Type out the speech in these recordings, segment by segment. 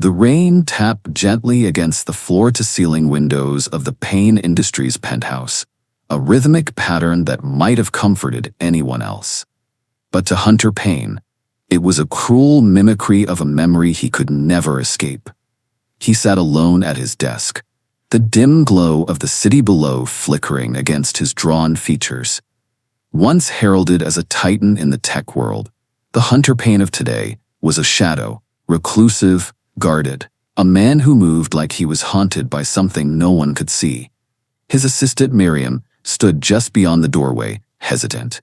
The rain tapped gently against the floor-to-ceiling windows of the Payne Industries penthouse, a rhythmic pattern that might have comforted anyone else. But to Hunter Payne, it was a cruel mimicry of a memory he could never escape. He sat alone at his desk, the dim glow of the city below flickering against his drawn features. Once heralded as a titan in the tech world, the Hunter Payne of today was a shadow, reclusive, guarded, a man who moved like he was haunted by something no one could see. His assistant Miriam stood just beyond the doorway, hesitant.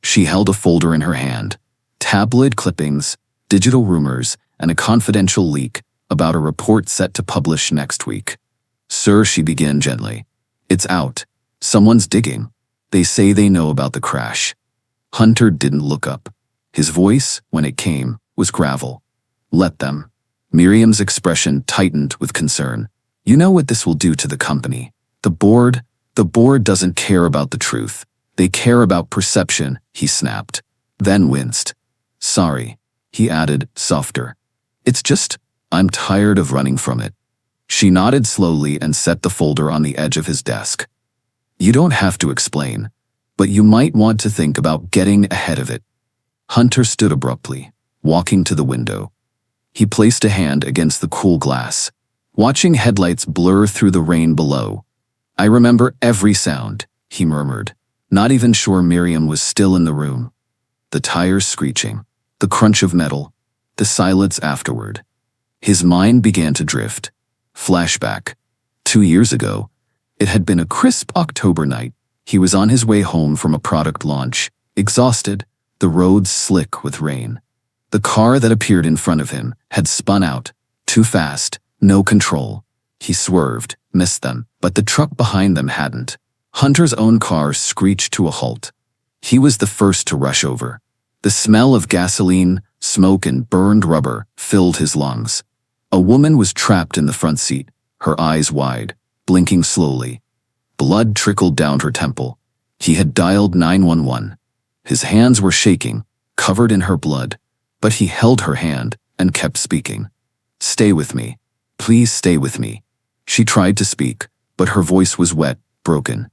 She held a folder in her hand, tabloid clippings, digital rumors, and a confidential leak about a report set to publish next week. "Sir," she began gently, "it's out. Someone's digging. They say they know about the crash." Hunter didn't look up. His voice, when it came, was gravel. "Let them." Miriam's expression tightened with concern. "You know what this will do to the company. The board doesn't care about the truth. They care about perception," he snapped, then winced. "Sorry," he added, softer. "It's just, I'm tired of running from it." She nodded slowly and set the folder on the edge of his desk. "You don't have to explain, but you might want to think about getting ahead of it." Hunter stood abruptly, walking to the window. He placed a hand against the cool glass, watching headlights blur through the rain below. "I remember every sound," he murmured, not even sure Miriam was still in the room. The tires screeching, the crunch of metal, the silence afterward. His mind began to drift. Flashback. 2 years ago, it had been a crisp October night. He was on his way home from a product launch, exhausted, the roads slick with rain. The car that appeared in front of him had spun out, too fast, no control. He swerved, missed them, but the truck behind them hadn't. Hunter's own car screeched to a halt. He was the first to rush over. The smell of gasoline, smoke, and burned rubber filled his lungs. A woman was trapped in the front seat, her eyes wide, blinking slowly. Blood trickled down her temple. He had dialed 911. His hands were shaking, covered in her blood, but he held her hand and kept speaking. "Stay with me. Please stay with me." She tried to speak, but her voice was wet, broken.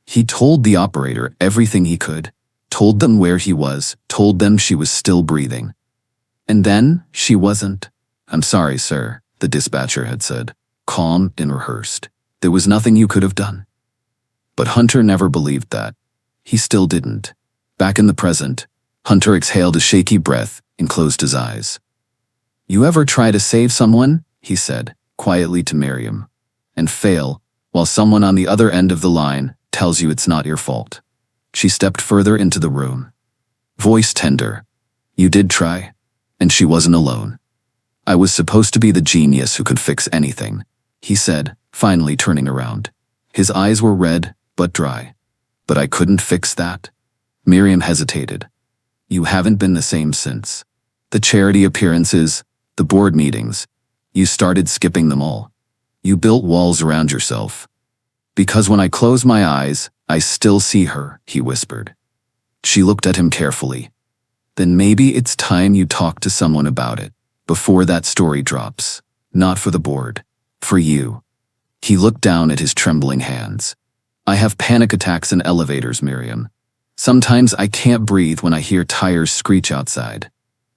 He told the operator everything he could, told them where he was, told them she was still breathing. And then she wasn't. "I'm sorry, sir," the dispatcher had said, calm and rehearsed. "There was nothing you could have done." But Hunter never believed that. He still didn't. Back in the present, Hunter exhaled a shaky breath and closed his eyes. "You ever try to save someone," he said, quietly to Miriam, "and fail, while someone on the other end of the line tells you it's not your fault?" She stepped further into the room. Voice tender. "You did try, and she wasn't alone. I was supposed to be the genius who could fix anything," he said, finally turning around. His eyes were red, but dry. "But I couldn't fix that?" Miriam hesitated. "You haven't been the same since. The charity appearances, the board meetings, you started skipping them all. You built walls around yourself." "Because when I close my eyes, I still see her," he whispered. She looked at him carefully. "Then maybe it's time you talk to someone about it, before that story drops. Not for the board. For you." He looked down at his trembling hands. "I have panic attacks in elevators, Miriam. Sometimes I can't breathe when I hear tires screech outside.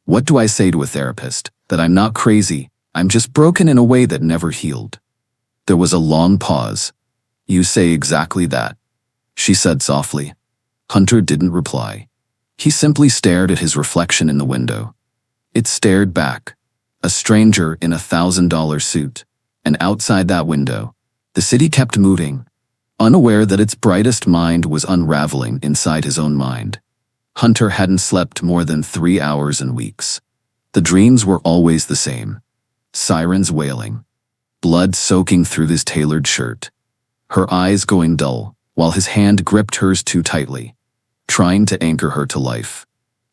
What do I say to a therapist? That I'm not crazy, I'm just broken in a way that never healed." There was a long pause. "You say exactly that," she said softly. Hunter didn't reply. He simply stared at his reflection in the window. It stared back. A stranger in a $1,000 suit. And outside that window, the city kept moving, unaware that its brightest mind was unraveling inside his own mind. Hunter hadn't slept more than 3 hours in weeks. The dreams were always the same. Sirens wailing. Blood soaking through his tailored shirt. Her eyes going dull, while his hand gripped hers too tightly, trying to anchor her to life.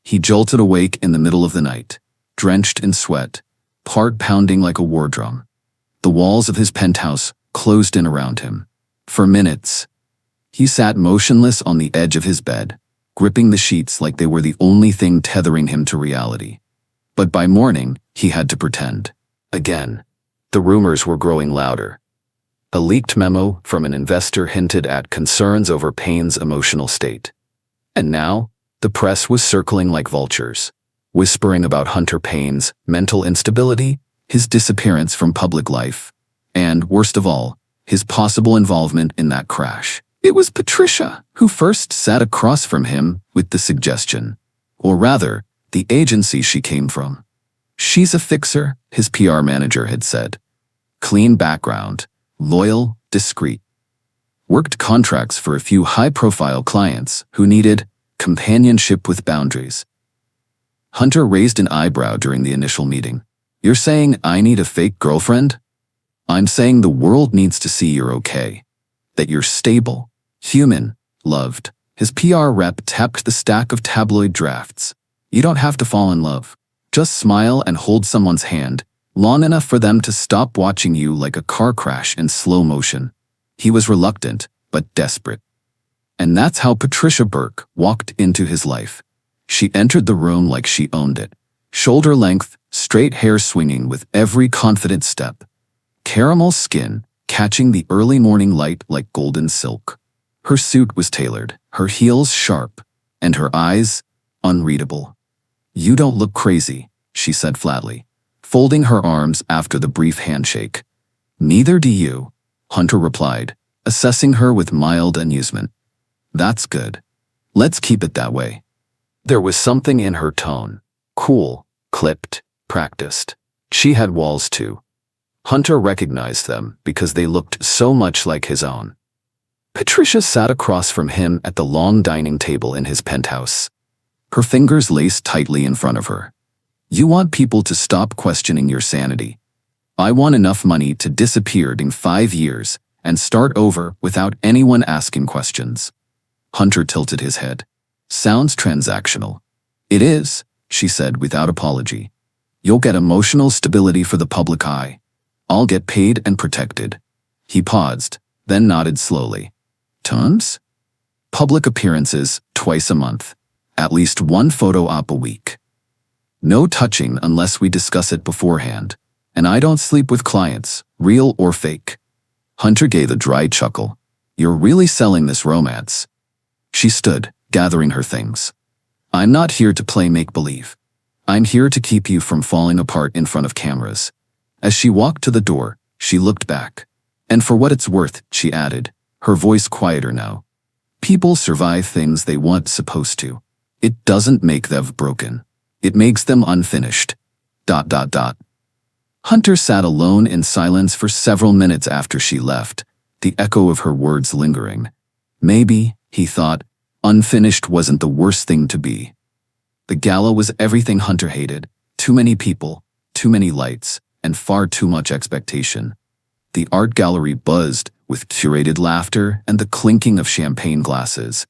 He jolted awake in the middle of the night, drenched in sweat, heart pounding like a war drum. The walls of his penthouse closed in around him. For minutes, he sat motionless on the edge of his bed, gripping the sheets like they were the only thing tethering him to reality. But by morning, he had to pretend. Again, the rumors were growing louder. A leaked memo from an investor hinted at concerns over Payne's emotional state. And now, the press was circling like vultures, whispering about Hunter Payne's mental instability, his disappearance from public life, and, worst of all, his possible involvement in that crash. It was Patricia who first sat across from him with the suggestion, or rather, the agency she came from. "She's a fixer," his PR manager had said. Clean background, loyal, discreet. Worked contracts for a few high-profile clients who needed companionship with boundaries. Hunter raised an eyebrow during the initial meeting. "You're saying I need a fake girlfriend?" "I'm saying the world needs to see you're okay. That you're stable, human, loved." His PR rep tapped the stack of tabloid drafts. "You don't have to fall in love. Just smile and hold someone's hand, long enough for them to stop watching you like a car crash in slow motion." He was reluctant, but desperate. And that's how Patricia Burke walked into his life. She entered the room like she owned it. Shoulder length, straight hair swinging with every confident step. Caramel skin, catching the early morning light like golden silk. Her suit was tailored, her heels sharp, and her eyes unreadable. "You don't look crazy," she said flatly, folding her arms after the brief handshake. "Neither do you," Hunter replied, assessing her with mild amusement. "That's good. Let's keep it that way." There was something in her tone. Cool, clipped, practiced. She had walls too. Hunter recognized them because they looked so much like his own. Patricia sat across from him at the long dining table in his penthouse. Her fingers laced tightly in front of her. "You want people to stop questioning your sanity. I want enough money to disappear in 5 years and start over without anyone asking questions." Hunter tilted his head. "Sounds transactional." "It is," she said without apology. "You'll get emotional stability for the public eye. I'll get paid and protected." He paused, then nodded slowly. "Tons?" "Public appearances twice a month. At least one photo op a week. No touching unless we discuss it beforehand. And I don't sleep with clients, real or fake." Hunter gave a dry chuckle. "You're really selling this romance." She stood, gathering her things. "I'm not here to play make-believe. I'm here to keep you from falling apart in front of cameras." As she walked to the door, she looked back. "And for what it's worth," she added, her voice quieter now. "People survive things they weren't supposed to. It doesn't make them broken. It makes them unfinished. ... Hunter sat alone in silence for several minutes after she left, the echo of her words lingering. Maybe, he thought, unfinished wasn't the worst thing to be. The gala was everything Hunter hated. Too many people, too many lights, and far too much expectation. The art gallery buzzed with curated laughter and the clinking of champagne glasses.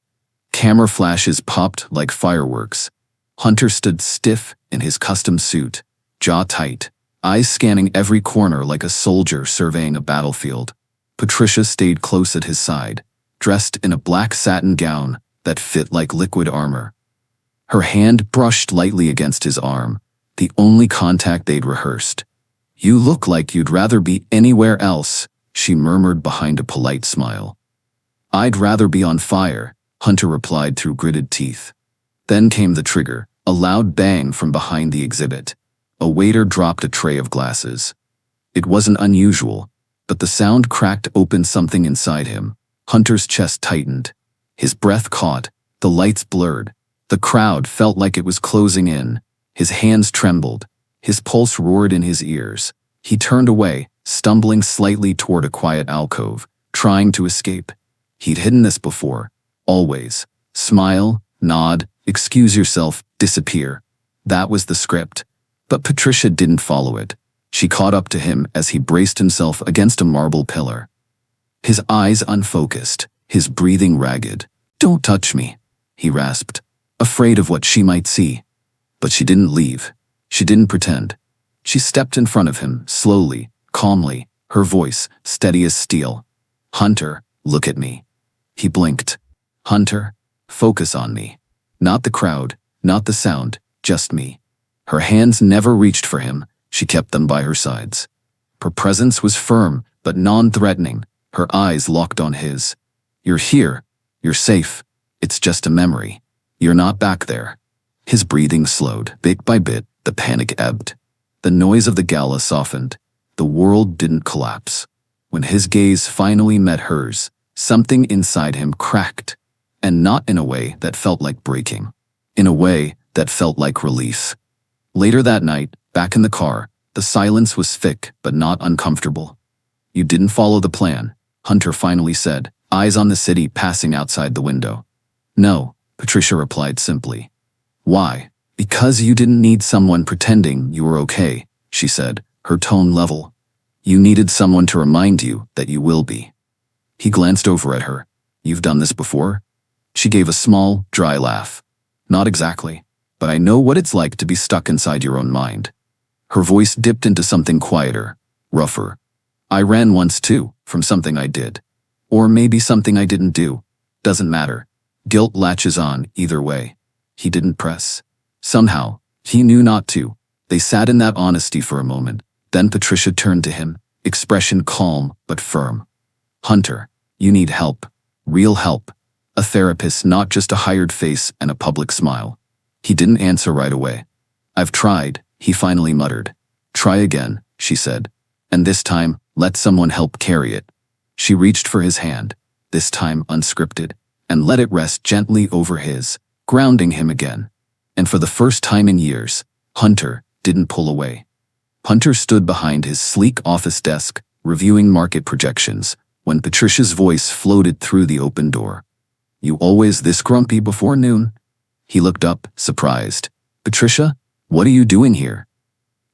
Camera flashes popped like fireworks. Hunter stood stiff in his custom suit, jaw tight, eyes scanning every corner like a soldier surveying a battlefield. Patricia stayed close at his side, dressed in a black satin gown that fit like liquid armor. Her hand brushed lightly against his arm, the only contact they'd rehearsed. "You look like you'd rather be anywhere else," she murmured behind a polite smile. "I'd rather be on fire," Hunter replied through gritted teeth. Then came the trigger, a loud bang from behind the exhibit. A waiter dropped a tray of glasses. It wasn't unusual, but the sound cracked open something inside him. Hunter's chest tightened. His breath caught, the lights blurred. The crowd felt like it was closing in. His hands trembled. His pulse roared in his ears. He turned away, stumbling slightly toward a quiet alcove, trying to escape. He'd hidden this before. Always. Smile, nod, excuse yourself, disappear. That was the script. But Patricia didn't follow it. She caught up to him as he braced himself against a marble pillar. His eyes unfocused, his breathing ragged. "Don't touch me," he rasped, afraid of what she might see. But she didn't leave. She didn't pretend. She stepped in front of him, slowly, calmly, her voice steady as steel. "Hunter, look at me." He blinked. "Hunter, focus on me. Not the crowd, not the sound, just me." Her hands never reached for him, She kept them by her sides. Her presence was firm, but non-threatening, her eyes locked on his. You're here. You're safe. It's just a memory. You're not back there. His breathing slowed. Bit by bit, the panic ebbed. The noise of the gala softened. The world didn't collapse. When his gaze finally met hers, something inside him cracked, and not in a way that felt like breaking. In a way that felt like relief. Later that night, back in the car, the silence was thick but not uncomfortable. You didn't follow the plan, Hunter finally said, eyes on the city passing outside the window. No, Patricia replied simply. Why? Because you didn't need someone pretending you were okay, she said, her tone level. You needed someone to remind you that you will be. He glanced over at her. You've done this before? She gave a small, dry laugh. Not exactly, but I know what it's like to be stuck inside your own mind. Her voice dipped into something quieter, rougher. I ran once too, from something I did. Or maybe something I didn't do. Doesn't matter. Guilt latches on either way. He didn't press. Somehow, he knew not to. They sat in that honesty for a moment. Then Patricia turned to him, expression calm but firm. Hunter, you need help. Real help. A therapist, not just a hired face and a public smile. He didn't answer right away. I've tried, he finally muttered. Try again, she said. And this time, let someone help carry it. She reached for his hand, this time unscripted, and let it rest gently over his, grounding him again. And for the first time in years, Hunter didn't pull away. Hunter stood behind his sleek office desk, reviewing market projections, when Patricia's voice floated through the open door. You always this grumpy before noon? He looked up, surprised. Patricia, what are you doing here?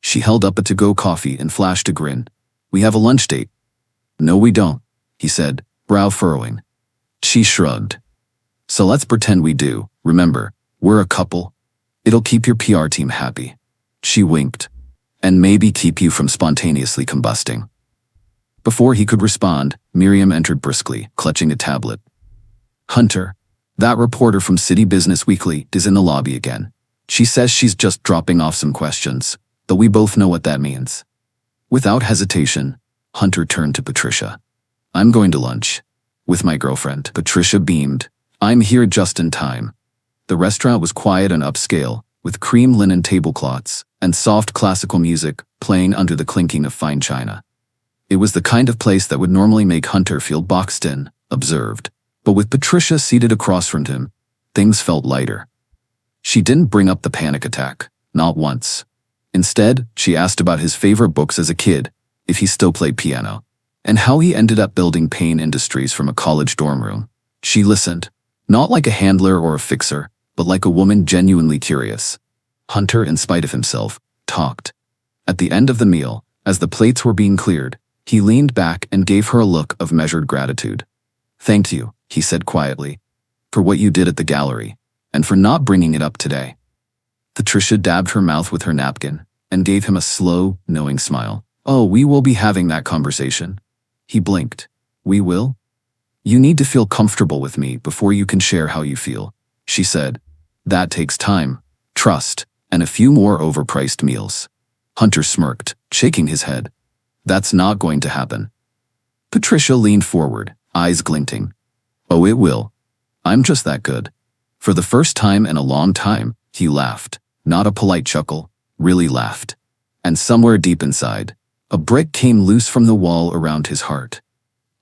She held up a to-go coffee and flashed a grin. We have a lunch date. No, we don't, he said, brow furrowing. She shrugged. So let's pretend we do. Remember, we're a couple. It'll keep your PR team happy. She winked. And maybe keep you from spontaneously combusting. Before he could respond, Miriam entered briskly, clutching a tablet. Hunter, that reporter from City Business Weekly is in the lobby again. She says she's just dropping off some questions, though we both know what that means. Without hesitation, Hunter turned to Patricia. I'm going to lunch. With my girlfriend. Patricia beamed. I'm here just in time. The restaurant was quiet and upscale, with cream linen tablecloths and soft classical music playing under the clinking of fine china. It was the kind of place that would normally make Hunter feel boxed in, observed. But with Patricia seated across from him, things felt lighter. She didn't bring up the panic attack, not once. Instead, she asked about his favorite books as a kid, if he still played piano, and how he ended up building Payne Industries from a college dorm room. She listened, not like a handler or a fixer, but like a woman genuinely curious. Hunter, in spite of himself, talked. At the end of the meal, as the plates were being cleared, he leaned back and gave her a look of measured gratitude. Thank you, he said quietly, for what you did at the gallery, and for not bringing it up today. Patricia dabbed her mouth with her napkin and gave him a slow, knowing smile. Oh, we will be having that conversation. He blinked. We will? You need to feel comfortable with me before you can share how you feel, she said. That takes time, trust, and a few more overpriced meals. Hunter smirked, shaking his head. That's not going to happen. Patricia leaned forward, eyes glinting. Oh, it will. I'm just that good. For the first time in a long time, he laughed. Not a polite chuckle, really laughed. And somewhere deep inside, a brick came loose from the wall around his heart.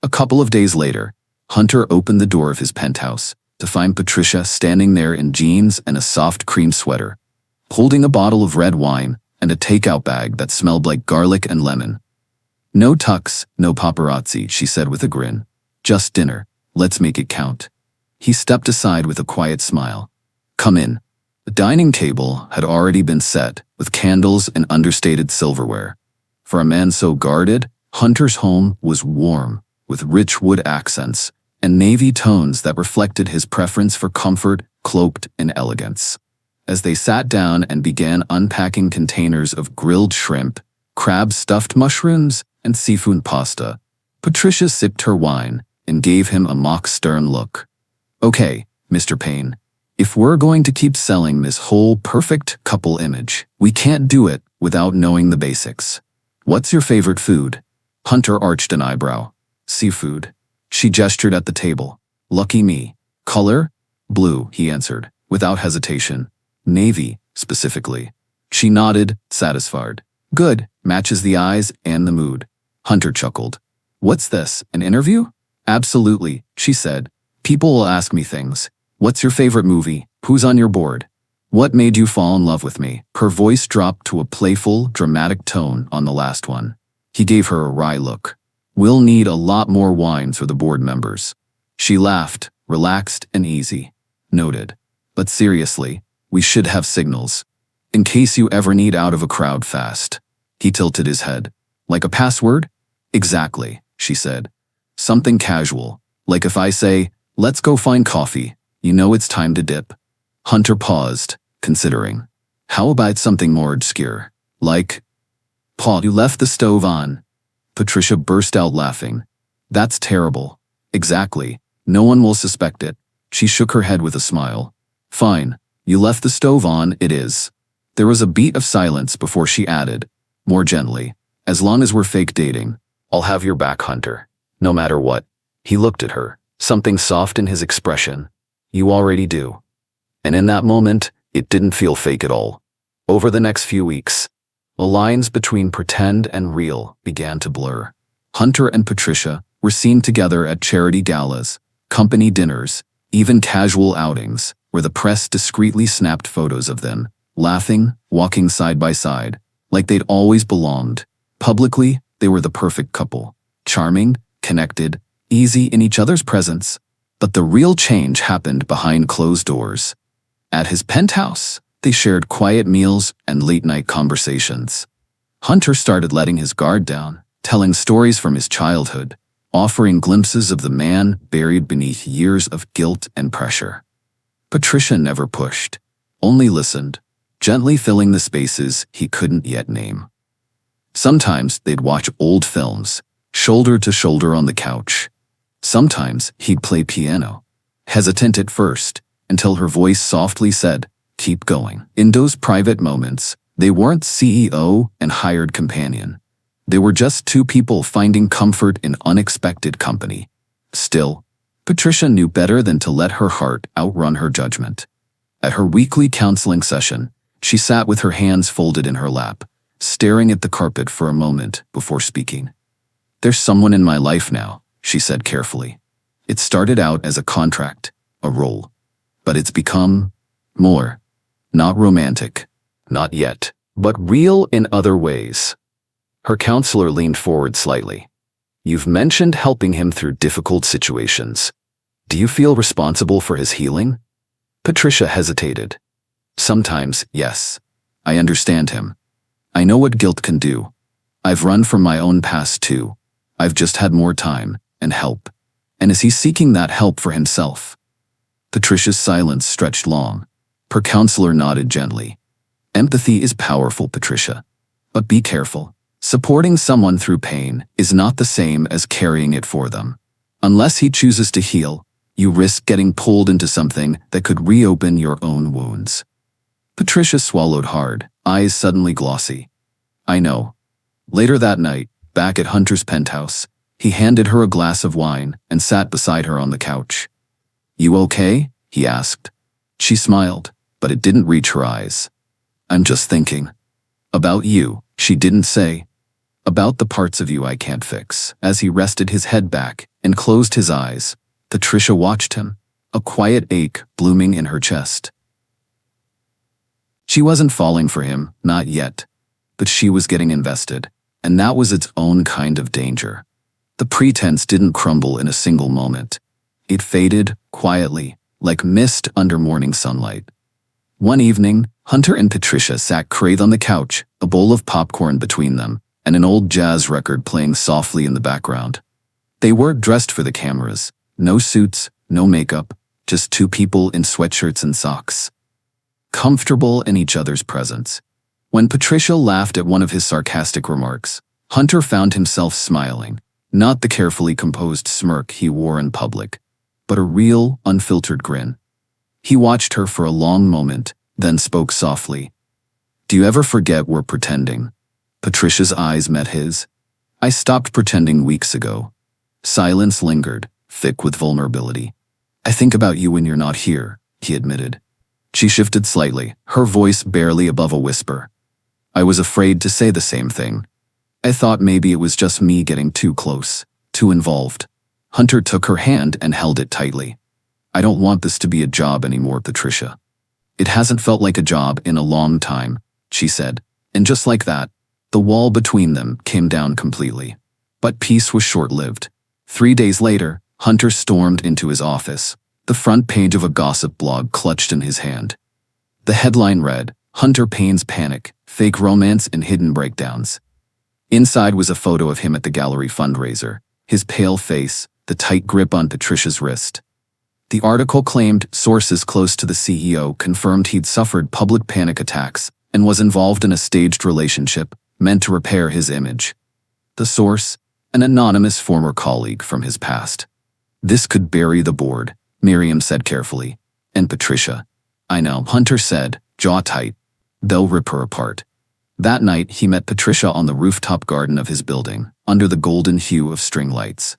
A couple of days later, Hunter opened the door of his penthouse to find Patricia standing there in jeans and a soft cream sweater, holding a bottle of red wine and a takeout bag that smelled like garlic and lemon. No tux, no paparazzi, she said with a grin. Just dinner. Let's make it count. He stepped aside with a quiet smile. Come in. The dining table had already been set, with candles and understated silverware. For a man so guarded, Hunter's home was warm, with rich wood accents and navy tones that reflected his preference for comfort, cloaked in elegance. As they sat down and began unpacking containers of grilled shrimp, crab-stuffed mushrooms, and seafood pasta, Patricia sipped her wine and gave him a mock stern look. Okay, Mr. Payne, If we're going to keep selling this whole perfect couple image, we can't do it without knowing the basics. What's your favorite food? Hunter arched an eyebrow. Seafood. She gestured at the table. Lucky me. Color? Blue, he answered, without hesitation. Navy, specifically. She nodded, satisfied. Good, matches the eyes and the mood. Hunter chuckled. What's this, an interview? Absolutely, she said. People will ask me things. What's your favorite movie? Who's on your board? What made you fall in love with me? Her voice dropped to a playful, dramatic tone on the last one. He gave her a wry look. We'll need a lot more wine for the board members. She laughed, relaxed and easy. Noted. But seriously, we should have signals. In case you ever need out of a crowd fast. He tilted his head. Like a password? Exactly, she said. Something casual. Like if I say, let's go find coffee. You know it's time to dip. Hunter paused, considering. How about something more obscure? Like, Paul, you left the stove on. Patricia burst out laughing. That's terrible. Exactly. No one will suspect it. She shook her head with a smile. Fine. You left the stove on, it is. There was a beat of silence before she added, more gently, as long as we're fake dating, I'll have your back, Hunter. No matter what. He looked at her, something soft in his expression. You already do. And in that moment, it didn't feel fake at all. Over the next few weeks, the lines between pretend and real began to blur. Hunter and Patricia were seen together at charity galas, company dinners, even casual outings, where the press discreetly snapped photos of them, laughing, walking side by side, like they'd always belonged. Publicly, they were the perfect couple. Charming, connected, easy in each other's presence. But the real change happened behind closed doors. At his penthouse, they shared quiet meals and late-night conversations. Hunter started letting his guard down, telling stories from his childhood, offering glimpses of the man buried beneath years of guilt and pressure. Patricia never pushed, only listened, gently filling the spaces he couldn't yet name. Sometimes they'd watch old films, shoulder to shoulder on the couch. Sometimes he'd play piano, hesitant at first, until her voice softly said, keep going. In those private moments, they weren't CEO and hired companion. They were just two people finding comfort in unexpected company. Still, Patricia knew better than to let her heart outrun her judgment. At her weekly counseling session, she sat with her hands folded in her lap, staring at the carpet for a moment before speaking. There's someone in my life now, she said carefully. It started out as a contract, a role, but it's become more. Not romantic, not yet, but real in other ways. Her counselor leaned forward slightly. You've mentioned helping him through difficult situations. Do you feel responsible for his healing? Patricia hesitated. Sometimes, yes. I understand him. I know what guilt can do. I've run from my own past too. I've just had more time and help. And is he seeking that help for himself? Patricia's silence stretched long. Her counselor nodded gently. Empathy is powerful, Patricia. But be careful. Supporting someone through pain is not the same as carrying it for them. Unless he chooses to heal, you risk getting pulled into something that could reopen your own wounds. Patricia swallowed hard, eyes suddenly glossy. I know. Later that night, back at Hunter's penthouse, he handed her a glass of wine and sat beside her on the couch. You okay? He asked. She smiled, but it didn't reach her eyes. I'm just thinking. About you, she didn't say. About the parts of you I can't fix. As he rested his head back and closed his eyes, Patricia watched him, a quiet ache blooming in her chest. She wasn't falling for him, not yet, but she was getting invested, and that was its own kind of danger. The pretense didn't crumble in a single moment. It faded, quietly, like mist under morning sunlight. One evening, Hunter and Patricia sat crazy on the couch, a bowl of popcorn between them, and an old jazz record playing softly in the background. They weren't dressed for the cameras. No suits, no makeup, just two people in sweatshirts and socks. Comfortable in each other's presence. When Patricia laughed at one of his sarcastic remarks, Hunter found himself smiling, not the carefully composed smirk he wore in public, but a real, unfiltered grin. He watched her for a long moment, then spoke softly. Do you ever forget we're pretending? Patricia's eyes met his. I stopped pretending weeks ago. Silence lingered, thick with vulnerability. I think about you when you're not here, he admitted. She shifted slightly, her voice barely above a whisper. I was afraid to say the same thing. I thought maybe it was just me getting too close, too involved. Hunter took her hand and held it tightly. I don't want this to be a job anymore, Patricia. It hasn't felt like a job in a long time, she said, and just like that, the wall between them came down completely. But peace was short-lived. 3 days later, Hunter stormed into his office, the front page of a gossip blog clutched in his hand. The headline read, Hunter Payne's Panic, Fake Romance and Hidden Breakdowns. Inside was a photo of him at the gallery fundraiser, his pale face, the tight grip on Patricia's wrist. The article claimed sources close to the CEO confirmed he'd suffered public panic attacks and was involved in a staged relationship meant to repair his image. The source, an anonymous former colleague from his past. This could bury the board, Miriam said carefully. And Patricia. I know, Hunter said, jaw tight. They'll rip her apart. That night, he met Patricia on the rooftop garden of his building, under the golden hue of string lights.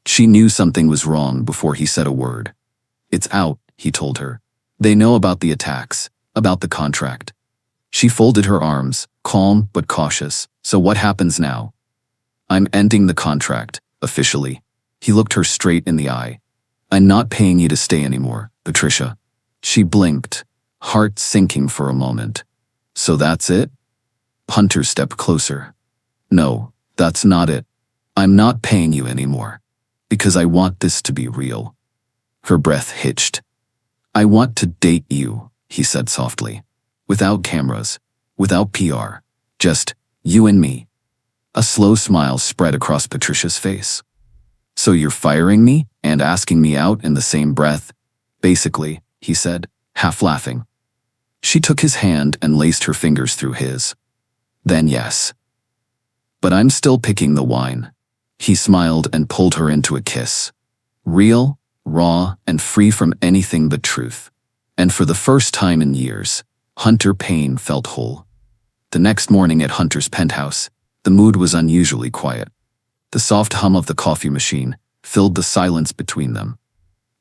She knew something was wrong before he said a word. It's out, he told her. They know about the attacks, about the contract. She folded her arms, calm but cautious. So what happens now? I'm ending the contract, officially. He looked her straight in the eye. I'm not paying you to stay anymore, Patricia. She blinked, heart sinking for a moment. So that's it? Hunter stepped closer. No, that's not it. I'm not paying you anymore. Because I want this to be real. Her breath hitched. I want to date you, he said softly. Without cameras, without PR, just you and me. A slow smile spread across Patricia's face. So you're firing me and asking me out in the same breath? Basically, he said, half laughing. She took his hand and laced her fingers through his. Then yes. But I'm still picking the wine. He smiled and pulled her into a kiss. Real, raw, and free from anything but truth. And for the first time in years, Hunter Payne felt whole. The next morning at Hunter's penthouse, the mood was unusually quiet. The soft hum of the coffee machine filled the silence between them.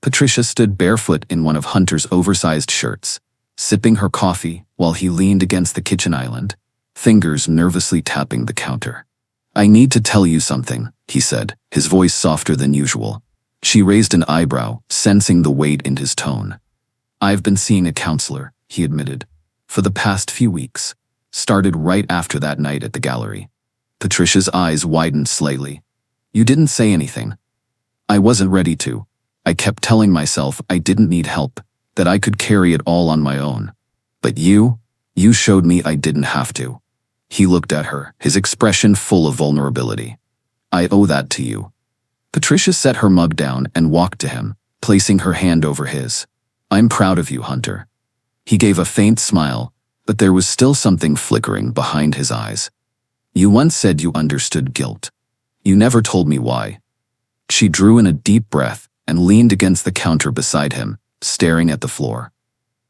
Patricia stood barefoot in one of Hunter's oversized shirts, sipping her coffee while he leaned against the kitchen island, fingers nervously tapping the counter. I need to tell you something, he said, his voice softer than usual. She raised an eyebrow, sensing the weight in his tone. I've been seeing a counselor, he admitted, for the past few weeks. Started right after that night at the gallery. Patricia's eyes widened slightly. You didn't say anything. I wasn't ready to. I kept telling myself I didn't need help, that I could carry it all on my own. But you showed me I didn't have to. He looked at her, his expression full of vulnerability. I owe that to you. Patricia set her mug down and walked to him, placing her hand over his. I'm proud of you, Hunter. He gave a faint smile, but there was still something flickering behind his eyes. You once said you understood guilt. You never told me why. She drew in a deep breath and leaned against the counter beside him, staring at the floor.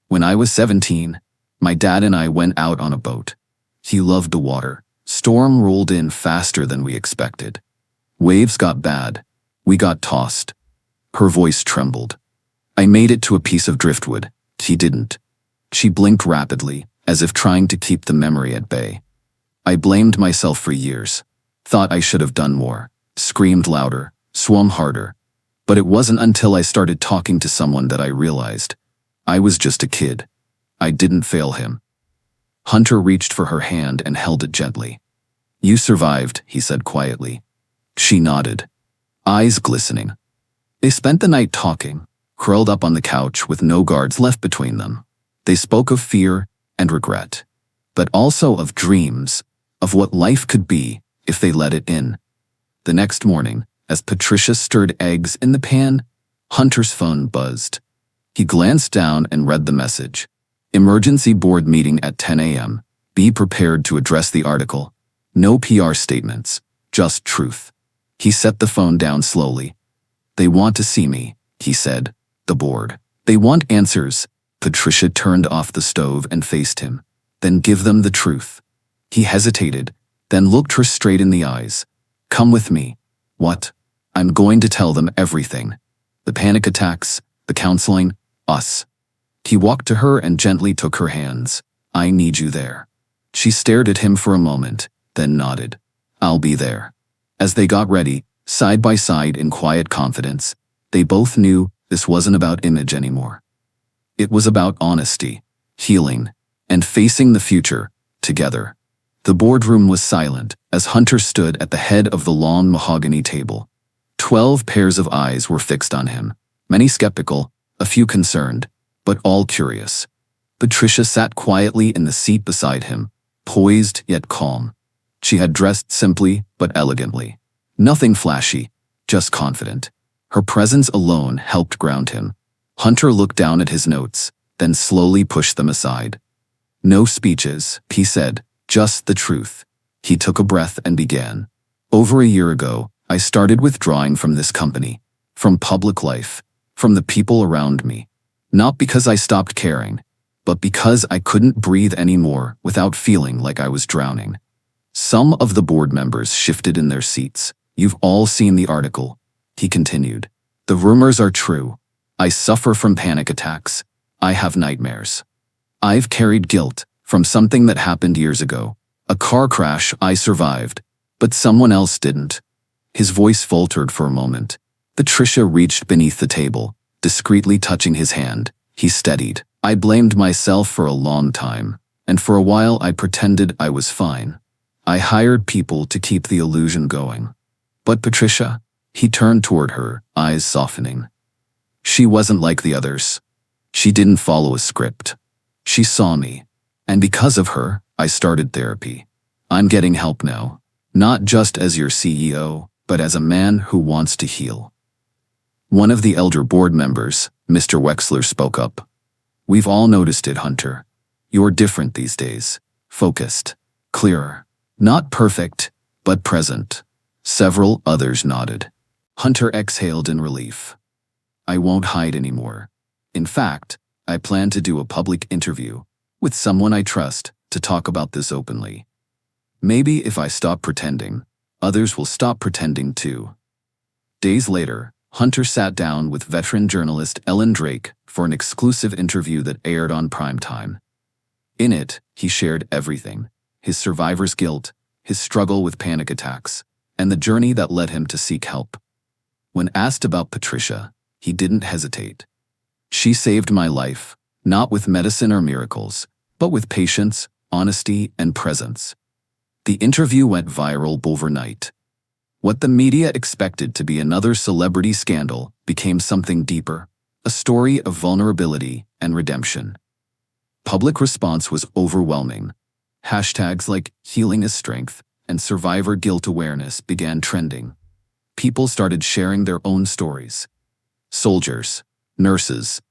When I was 17, my dad and I went out on a boat. He loved the water. Storm rolled in faster than we expected. Waves got bad. We got tossed. Her voice trembled. I made it to a piece of driftwood. He didn't. She blinked rapidly, as if trying to keep the memory at bay. I blamed myself for years. Thought I should have done more. Screamed louder. Swum harder. But it wasn't until I started talking to someone that I realized. I was just a kid. I didn't fail him. Hunter reached for her hand and held it gently. You survived, he said quietly. She nodded, eyes glistening. They spent the night talking, curled up on the couch with no guards left between them. They spoke of fear and regret, but also of dreams, of what life could be if they let it in. The next morning, as Patricia stirred eggs in the pan, Hunter's phone buzzed. He glanced down and read the message. Emergency board meeting at 10 a.m. Be prepared to address the article. No PR statements, just truth. He set the phone down slowly. They want to see me, he said. The board. They want answers, Patricia turned off the stove and faced him. Then give them the truth. He hesitated, then looked her straight in the eyes. Come with me. What? I'm going to tell them everything. The panic attacks, the counseling, us. He walked to her and gently took her hands. I need you there. She stared at him for a moment, then nodded. I'll be there. As they got ready, side by side in quiet confidence, they both knew this wasn't about image anymore. It was about honesty, healing, and facing the future together. The boardroom was silent as Hunter stood at the head of the long mahogany table. 12 pairs of eyes were fixed on him, many skeptical, a few concerned, but all curious. Patricia sat quietly in the seat beside him, poised yet calm. She had dressed simply but elegantly. Nothing flashy, just confident. Her presence alone helped ground him. Hunter looked down at his notes, then slowly pushed them aside. No speeches, he said, just the truth. He took a breath and began. Over a year ago, I started withdrawing from this company, from public life, from the people around me. Not because I stopped caring, but because I couldn't breathe anymore without feeling like I was drowning. Some of the board members shifted in their seats. You've all seen the article, he continued. The rumors are true. I suffer from panic attacks. I have nightmares. I've carried guilt from something that happened years ago. A car crash I survived, but someone else didn't. His voice faltered for a moment. Patricia reached beneath the table, discreetly touching his hand. He steadied. I blamed myself for a long time, and for a while I pretended I was fine. I hired people to keep the illusion going. But Patricia, he turned toward her, eyes softening. She wasn't like the others. She didn't follow a script. She saw me, and because of her, I started therapy. I'm getting help now, not just as your CEO, but as a man who wants to heal. One of the elder board members, Mr. Wexler, spoke up. We've all noticed it, Hunter. You're different these days. Focused. Clearer. Not perfect, but present. Several others nodded. Hunter exhaled in relief. I won't hide anymore. In fact, I plan to do a public interview with someone I trust to talk about this openly. Maybe if I stop pretending, others will stop pretending too. Days later, Hunter sat down with veteran journalist Ellen Drake for an exclusive interview that aired on prime time. In it, he shared everything: his survivor's guilt, his struggle with panic attacks, and the journey that led him to seek help. When asked about Patricia, he didn't hesitate. She saved my life, not with medicine or miracles, but with patience, honesty, and presence. The interview went viral overnight. What the media expected to be another celebrity scandal became something deeper, a story of vulnerability and redemption. Public response was overwhelming. Hashtags like healing is strength and survivor guilt awareness began trending. People started sharing their own stories. Soldiers, nurses,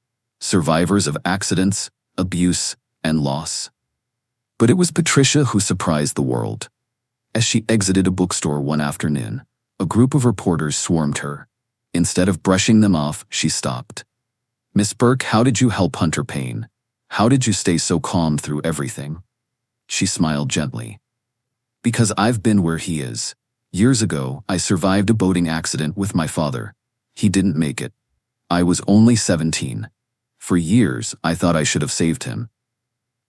survivors of accidents, abuse, and loss. But it was Patricia who surprised the world. As she exited a bookstore one afternoon, a group of reporters swarmed her. Instead of brushing them off, she stopped. Miss Burke, how did you help Hunter Payne? How did you stay so calm through everything? She smiled gently. Because I've been where he is. Years ago, I survived a boating accident with my father. He didn't make it. I was only 17. For years, I thought I should have saved him.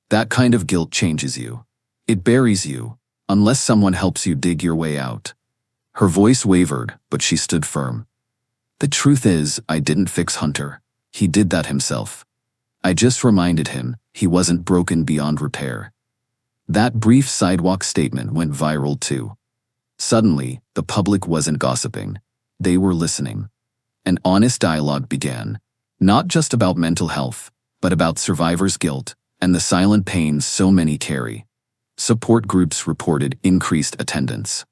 That kind of guilt changes you. It buries you, unless someone helps you dig your way out. Her voice wavered, but she stood firm. The truth is, I didn't fix Hunter. He did that himself. I just reminded him he wasn't broken beyond repair. That brief sidewalk statement went viral too. Suddenly, the public wasn't gossiping. They were listening. An honest dialogue began, not just about mental health, but about survivors' guilt and the silent pain so many carry. Support groups reported increased attendance.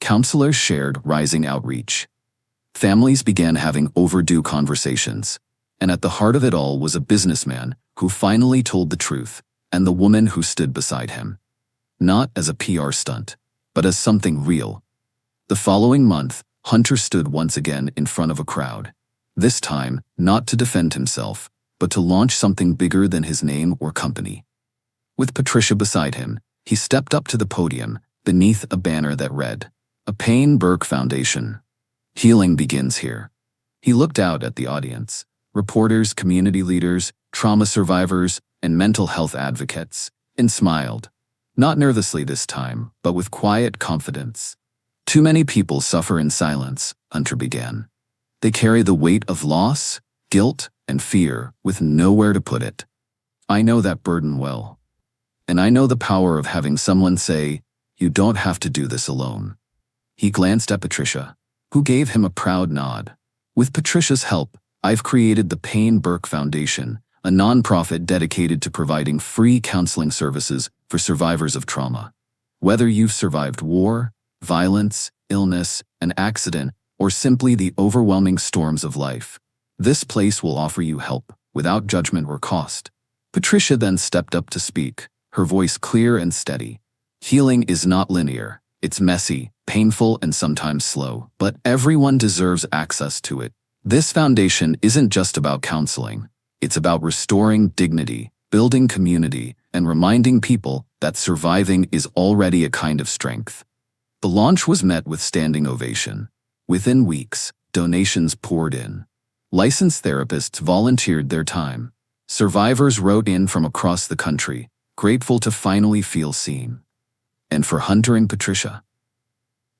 Counselors shared rising outreach. Families began having overdue conversations. And at the heart of it all was a businessman who finally told the truth, and the woman who stood beside him. Not as a PR stunt, but as something real. The following month, Hunter stood once again in front of a crowd. This time, not to defend himself, but to launch something bigger than his name or company. With Patricia beside him, he stepped up to the podium, beneath a banner that read, "A Payne Burke Foundation. Healing begins here." He looked out at the audience, reporters, community leaders, trauma survivors, and mental health advocates, and smiled. Not nervously this time, but with quiet confidence. "Too many people suffer in silence," Hunter began. "They carry the weight of loss, guilt, and fear with nowhere to put it. I know that burden well. And I know the power of having someone say, 'You don't have to do this alone.'" He glanced at Patricia, who gave him a proud nod. "With Patricia's help, I've created the Payne Burke Foundation, a nonprofit dedicated to providing free counseling services for survivors of trauma. Whether you've survived war, violence, illness, an accident, or simply the overwhelming storms of life, this place will offer you help without judgment or cost." Patricia then stepped up to speak, her voice clear and steady. "Healing is not linear. It's messy, painful, and sometimes slow, but everyone deserves access to it. This foundation isn't just about counseling. It's about restoring dignity, building community, and reminding people that surviving is already a kind of strength." The launch was met with standing ovation. Within weeks, donations poured in. Licensed therapists volunteered their time. Survivors wrote in from across the country, grateful to finally feel seen. And for Hunter and Patricia,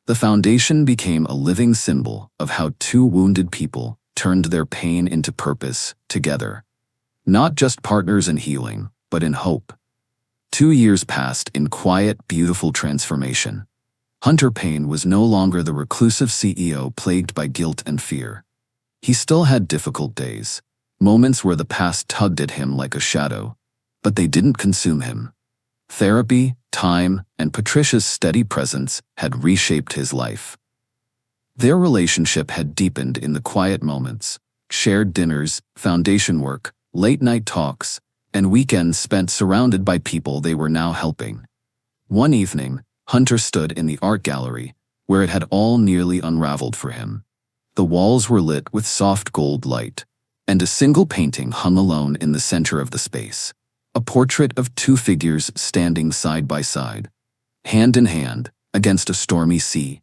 the foundation became a living symbol of how two wounded people turned their pain into purpose together. Not just partners in healing, but in hope. 2 years passed in quiet, beautiful transformation. Hunter Payne was no longer the reclusive CEO plagued by guilt and fear. He still had difficult days, moments where the past tugged at him like a shadow, but they didn't consume him. Therapy, time, and Patricia's steady presence had reshaped his life. Their relationship had deepened in the quiet moments, shared dinners, foundation work, late-night talks, and weekends spent surrounded by people they were now helping. One evening, Hunter stood in the art gallery, where it had all nearly unraveled for him. The walls were lit with soft gold light, and a single painting hung alone in the center of the space. A portrait of two figures standing side by side, hand in hand, against a stormy sea.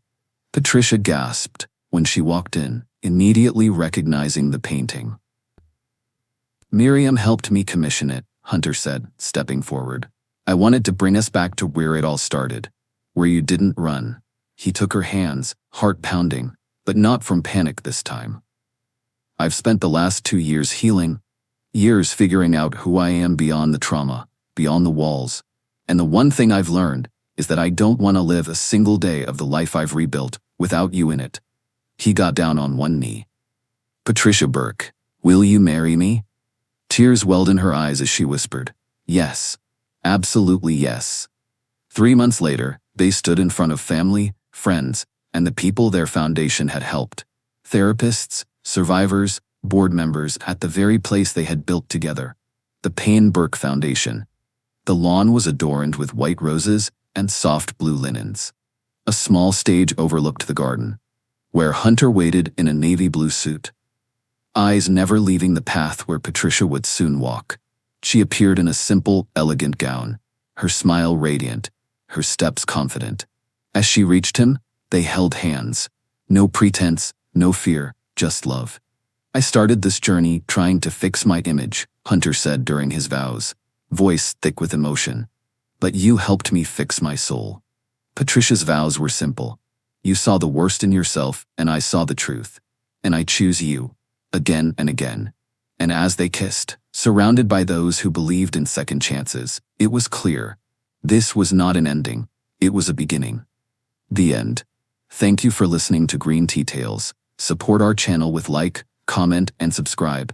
Patricia gasped when she walked in, immediately recognizing the painting. "Miriam helped me commission it," Hunter said, stepping forward. "I wanted to bring us back to where it all started, where you didn't run." He took her hands, heart pounding, but not from panic this time. "I've spent the last 2 years healing, years figuring out who I am beyond the trauma, beyond the walls. And the one thing I've learned is that I don't want to live a single day of the life I've rebuilt without you in it." He got down on one knee. "Patricia Burke, will you marry me?" Tears welled in her eyes as she whispered, "Yes, absolutely yes." 3 months later, they stood in front of family, friends, and the people their foundation had helped. Therapists, survivors, board members at the very place they had built together, the Payne Burke Foundation. The lawn was adorned with white roses and soft blue linens. A small stage overlooked the garden, where Hunter waited in a navy blue suit, eyes never leaving the path where Patricia would soon walk. She appeared in a simple, elegant gown, her smile radiant, her steps confident. As she reached him, they held hands. No pretense, no fear, just love. "I started this journey trying to fix my image," Hunter said during his vows, voice thick with emotion. "But you helped me fix my soul." Patricia's vows were simple. "You saw the worst in yourself, and I saw the truth. And I choose you, again and again." And as they kissed, surrounded by those who believed in second chances, it was clear. This was not an ending, it was a beginning. The end. Thank you for listening to Green Tea Tales. Support our channel with like, comment, and subscribe.